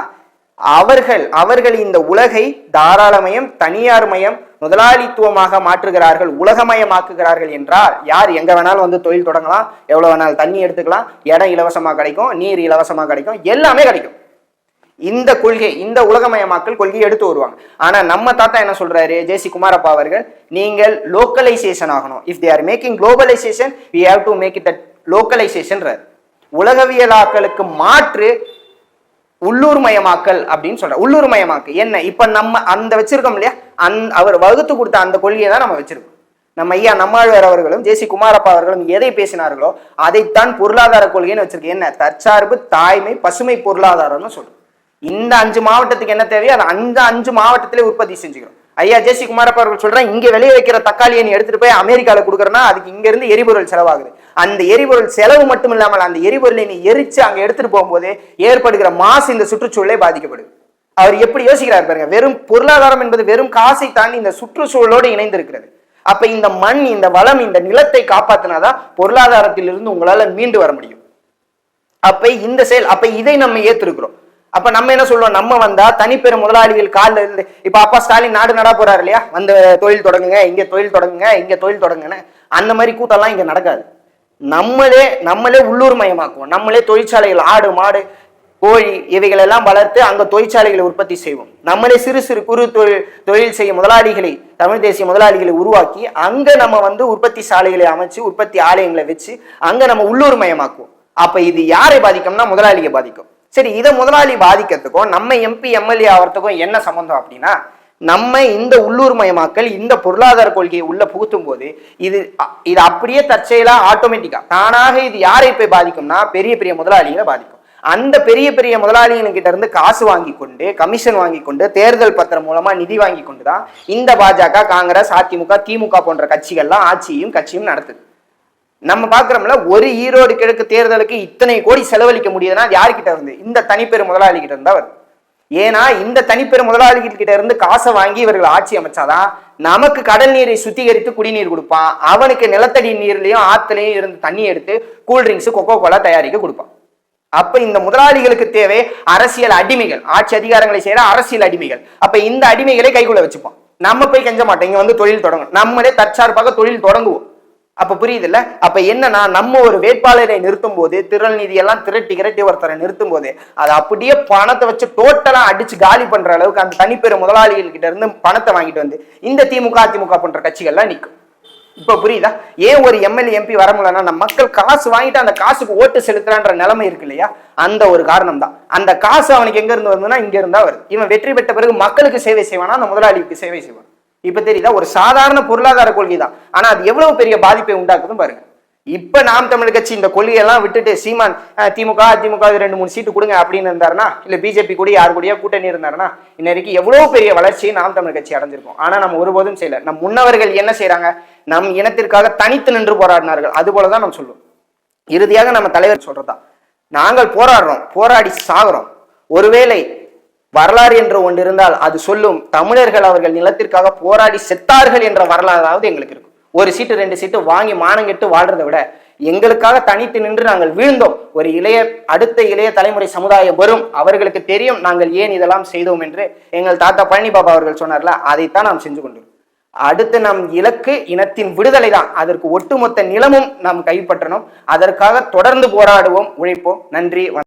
அவர்கள் இந்த உலகை தாராளமயம், தனியார் மயம், முதலாளித்துவமாக மாற்றுகிறார்கள், உலகமயமாக்குகிறார்கள் என்றால் யார் எங்க வேணாலும் தொழில் தொடங்கலாம், எவ்வளவு வேணாலும் தண்ணி எடுத்துக்கலாம், இடம் இலவசமா கிடைக்கும், நீர் இலவசமா கிடைக்கும், எல்லாமே கிடைக்கும். இந்த கொள்கை, இந்த உலகமயமாக்கல் கொள்கையை எடுத்து வருவாங்க. ஆனா நம்ம தாத்தா என்ன சொல்றாரு, ஜே சி குமாரப்பா அவர்கள், நீங்கள் லோக்கலைசேஷன் ஆகணும். If they are making globalization we have to make it localization. உலகவியலாக்களுக்கு மாற்று உள்ளூர் மயமாக்கல் அப்படின்னு சொல்ற. உள்ளூர் மயமாக்கு என்ன, இப்ப நம்ம அந்த வச்சிருக்கோம் இல்லையா, அவர் வகுத்து கொடுத்த அந்த கொள்கையை தான் நம்ம வச்சிருக்கோம். நம்ம ஐயா நம்மாழ்வார் அவர்களும் ஜே சி குமாரப்பா அவர்களும் எதை பேசினார்களோ அதைத்தான் பொருளாதார கொள்கைன்னு வச்சிருக்கு. என்ன, தற்சார்பு, தாய்மை, பசுமை பொருளாதாரம்னு சொல்றோம். இந்த 5 மாவட்டத்துக்கு என்ன தேவையோ அதை அந்த 5 மாவட்டத்திலே உற்பத்தி செஞ்சுக்கிறோம். ஐயா ஜே சி குமாரப்பா அவர்கள் சொல்றேன், இங்க வெளியே வைக்கிற தக்காளியை நீ எடுத்துட்டு போய் அமெரிக்கால கொடுக்குறனா அதுக்கு இங்க இருந்து எரிபொருள் செலவாகுது. அந்த எரிபொருள் செலவு மட்டும் இல்லாமல் அந்த எரிபொருளை நீ எரிச்சு அங்க எடுத்துட்டு போகும்போது ஏற்படுகிற மாசு இந்த சுற்றுச்சூழலை பாதிக்கப்படுது. அவர் எப்படி யோசிக்கிறார் பாருங்க. வெறும் பொருளாதாரம் என்பது வெறும் காசை தாண்டி இந்த சுற்றுச்சூழலோடு இணைந்து இருக்கிறது. அப்ப இந்த மண், இந்த வளம், இந்த நிலத்தை காப்பாத்தினாதான் பொருளாதாரத்திலிருந்து உங்களால மீண்டு வர முடியும். அப்ப இந்த செயல், அப்ப இதை நம்ம ஏத்திருக்கிறோம். அப்ப நம்ம என்ன சொல்லுவோம், நம்ம வந்தா தனிப்பெரும் முதலாளிகள் காலில் இருந்து, இப்ப அப்பா ஸ்டாலின் நாடு நடா போறாரு இல்லையா, தொழில் தொடங்குங்க, இங்க தொழில் தொடங்குங்க, இங்க தொழில் தொடங்குன்னு, அந்த மாதிரி கூட்டெல்லாம் இங்க நடக்காது. நம்மளே உள்ளூர் மயமாக்குவோம். நம்மளே தொழிற்சாலைகள், ஆடு மாடு கோழி இவைகள் எல்லாம் வளர்த்து அங்க தொழிற்சாலைகளை உற்பத்தி செய்வோம். நம்மளே சிறு சிறு குறு தொழில் செய்ய முதலாளிகளை, தமிழ் தேசிய முதலாளிகளை உருவாக்கி அங்க நம்ம உற்பத்தி சாலைகளை அமைச்சு, உற்பத்தி ஆலயங்களை வச்சு அங்க நம்ம உள்ளூர் மயமாக்குவோம். அப்ப இது யாரை பாதிக்கும்னா முதலாளியை பாதிக்கும். சரி, இதை முதலாளி பாதிக்கிறதுக்கும் நம்ம எம்பி எம்எல்ஏ ஆகிறதுக்கும் என்ன சம்பந்தம் அப்படின்னா, நம்ம இந்த உள்ளூர் மயமாக்கல், இந்த பொருளாதார கொள்கையை உள்ள புகுத்தும் போது இது அப்படியே தற்செயலா ஆட்டோமேட்டிக்கா தானாக இது யாரை போய் பாதிக்கும்னா பெரிய பெரிய முதலாளிகளை பாதிக்கும். அந்த பெரிய பெரிய முதலாளிகிட்ட இருந்து காசு வாங்கி கொண்டு, கமிஷன் வாங்கி கொண்டு, தேர்தல் பத்திரம் மூலமா நிதி வாங்கி கொண்டுதான் இந்த பாஜக, காங்கிரஸ், அதிமுக, திமுக போன்ற கட்சிகள்லாம் கட்சியும் நடத்துது. நம்ம பாக்குறோம்ல, ஒரு ஈரோடு கிழக்கு தேர்தலுக்கு இத்தனை கோடி செலவழிக்க முடியுதுன்னா அது யாருக்கிட்ட இருந்து, இந்த தனிப்பெரும் முதலாளி கிட்ட இருந்தா வருது. ஏன்னா இந்த தனிப்பெரும் முதலாளிகள் கிட்ட இருந்து காசை வாங்கி இவர்கள் ஆட்சி அமைச்சாதான் நமக்கு கடல் நீரை சுத்திகரித்து குடிநீர் கொடுப்பான், அவனுக்கு நிலத்தடி நீர்லயும் ஆத்துலயும் இருந்து தண்ணி எடுத்து கூல்ட்ரிங்க்ஸ், கொக்கோ கோலா தயாரிக்க கொடுப்பான். அப்ப இந்த முதலாளிகளுக்கு தேவை அரசியல் அடிமைகள், ஆட்சி அதிகாரங்களை செய்யற அரசியல் அடிமைகள். அப்ப இந்த அடிமைகளை கைக்குள்ள வச்சுப்போம். நம்ம போய் கெஞ்ச மாட்டோம், இங்க தொழில் தொடங்கும், நம்மளே தற்சார்பாக தொழில் தொடங்குவோம். அப்ப புரியுது இல்ல? அப்ப என்னன்னா, நம்ம ஒரு வேட்பாளரை நிறுத்தும் போது, திரள் நிதி எல்லாம் திரட்டி ஒருத்தரை நிறுத்தும் போது அது அப்படியே பணத்தை வச்சு டோட்டலா அடிச்சு காலி பண்ற அளவுக்கு அந்த தனிப்பெரும் முதலாளிகள் கிட்ட இருந்து பணத்தை வாங்கிட்டு வந்து இந்த திமுக, அதிமுக போன்ற கட்சிகள்லாம் நிற்கும். இப்ப புரியுதா? ஏன் ஒரு எம்எல்ஏ எம்பி வர முடியலன்னா, நம்ம மக்கள் காசு வாங்கிட்டு அந்த காசுக்கு ஓட்டு செலுத்துறான்ற நிலைமை இருக்கு இல்லையா, அந்த ஒரு காரணம் தான். அந்த காசு அவனுக்கு எங்க இருந்து வருதுன்னா இங்க இருந்தா வருது. இவன் வெற்றி பெற்ற பிறகு மக்களுக்கு சேவை செய்வானா, அந்த முதலாளிக்கு சேவை செய்வான். இப்ப தெரியுதா? ஒரு சாதாரண பொருளாதார கொள்கை தான், ஆனா அது எவ்வளவு பெரிய பாதிப்பை உண்டாக்குதுன்னு பாருங்க. இப்ப நாம் தமிழ் கட்சி இந்த கொள்கையெல்லாம் விட்டுட்டு சீமான் திமுக, அதிமுக 2-3 சீட்டு கொடுங்க அப்படின்னு இருந்தாருன்னா, இல்ல பிஜேபி கூட யாரு கூடயா கூட்டணி இருந்தாருன்னா, இன்னைக்கு எவ்வளவு பெரிய வளர்ச்சியை நாம் தமிழ் கட்சி அடைஞ்சிருக்கும். ஆனா நம்ம ஒருபோதும் செய்யல. நம் முன்னவர்கள் என்ன செய்யறாங்க, நம் இனத்திற்காக தனித்து நின்று போராடினார்கள். அது போலதான் நம்ம சொல்லுவோம். இறுதியாக நம்ம தலைவர் சொல்றதா, நாங்கள் போராடுறோம், போராடி சாகுறோம். ஒருவேளை வரலாறு என்று ஒன்று இருந்தால் அது சொல்லும், தமிழர்கள் அவர்கள் நிலத்திற்காக போராடி செத்தார்கள் என்ற வரலாறாவது எங்களுக்கு இருக்கும். 1 சீட்டு 2 சீட்டு வாங்கி மானங்கெட்டு வாழ்றதை விட எங்களுக்காக தனித்து நின்று நாங்கள் வீழ்ந்தோம், ஒரு அடுத்த இளைய தலைமுறை சமுதாயம் வரும், அவர்களுக்கு தெரியும் நாங்கள் ஏன் இதெல்லாம் செய்தோம் என்று எங்கள் தாத்தா பழனி பாபா அவர்கள் சொன்னார்ல, அதைத்தான் நாம் செஞ்சு கொண்டிருக்கோம். அடுத்து நம் இலக்கு இனத்தின் விடுதலை தான். அதற்கு ஒட்டுமொத்த நிலமும் நாம் கைப்பற்றணும். அதற்காக தொடர்ந்து போராடுவோம், உழைப்போம். நன்றி.